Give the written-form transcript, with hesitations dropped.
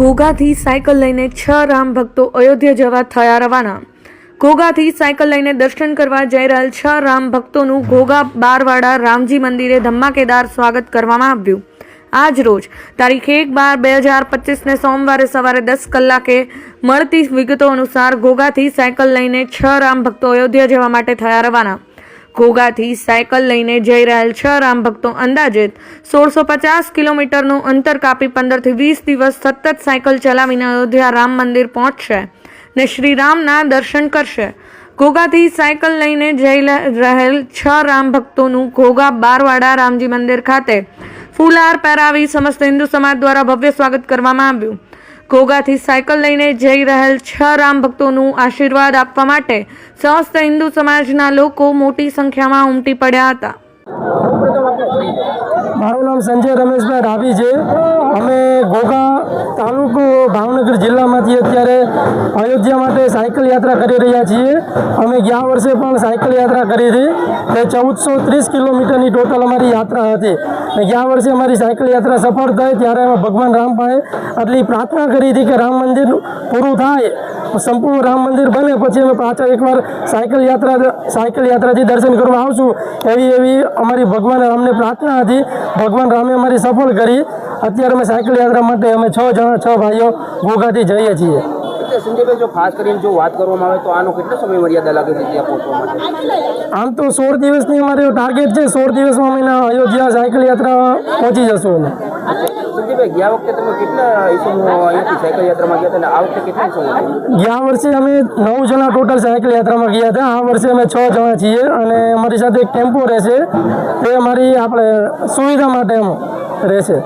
ઘોઘાથી cycle લઈને 6 રામ ભક્તો અયોધ્યા જવા થયા રવાના। ઘોઘાથી સાયકલ લઈને દર્શન કરવા જઈ રહેલ 6 રામ ભક્તોનું ઘોઘા બારવાડા રામજી મંદિરે ધમાકેદાર સ્વાગત કરવામાં આવ્યું। આજ રોજ તારીખ 1/12/2025 સોમવારે સવારે 10 કલાકે મળતી વિગતો અનુસાર ઘોઘાથી સાયકલ લઈને 6 રામ ભક્તો અયોધ્યા જવા માટે થયા રવાના। ઘોઘાથી સાયકલ લઈને જઈ રહેલ 6 રામ ભક્તો અંદાજિત 1650 કિલોમીટરનું અંતર કાપી 15 થી 20 દિવસ સતત સાયકલ ચલાવીને અયોધ્યા રામ મંદિર પહોંચશે ને શ્રી રામના દર્શન કરશે। ઘોઘાથી સાયકલ લઈને જઈ રહેલ 6 રામ ભક્તોનું ઘોઘા બારવાડા રામજી મંદિર ખાતે ફૂલહાર પહેરાવી સમસ્ત હિન્દુ સમાજ દ્વારા ભવ્ય સ્વાગત કરવામાં આવ્યું। ઘોઘાથી સાયકલ લઈને જઈ રહેલ 6 રામ ભક્તોનું આશીર્વાદ આપવા માટે સમસ્ત હિન્દુ સમાજના લોકો મોટી સંખ્યામાં ઉમટી પડ્યા હતા। મારું નામ સંજય રમેશભાઈ ડાભી છે। અમે ઘોઘા તાલુકો ભાવનગર જિલ્લામાંથી અત્યારે અયોધ્યા માટે સાયકલ યાત્રા કરી રહ્યા છીએ। અમે ગયા વર્ષે પણ સાયકલ યાત્રા કરી હતી, તે 1430 કિલોમીટરની ટોટલ અમારી યાત્રા હતી। ગયા વર્ષે અમારી સાયકલ યાત્રા સફળ થઈ ત્યારે અમે ભગવાન રામ પાસે આટલી પ્રાર્થના કરી હતી કે રામ મંદિર પૂરું થાય, સંપૂર્ણ રામ મંદિર બને પછી અમે પાછા એકવાર સાયકલ યાત્રાથી દર્શન કરવા આવશું, એવી અમારી ભગવાન રામને પ્રાર્થના હતી। ભગવાન રામે અમારી સફળ કરી। અત્યારે અમે સાયકલ યાત્રા માટે અમે 6 ભાઈઓ ઘોઘાથી જઈએ છીએ। સંજયભાઈ, જો ખાસ કરીને જો વાત કરવામાં આવે તો આનો કેટલો સમય મર્યાદા લાગે છે ત્યાં પહોંચવા માટે? આમ તો 16 દિવસની અમારો ટાર્ગેટ છે। 16 દિવસમાં અમે અયોધ્યા સાયકલ યાત્રા પહોંચી જશું। સંજયભાઈ, ગયા વખતે તમે કેટલા અહીંયાથી સાયકલ યાત્રામાં ગયા હતા અને આ વખતે કેટલા સમય? ગયા વર્ષે અમે 9 જણા ટોટલ સાયકલ યાત્રામાં ગયા હતા। આ વર્ષે અમે 6 જણા છીએ અને અમારી સાથે એક ટેમ્પો રહેશે, તે અમારી આપણે સુવિધા માટે એમ રહેશે।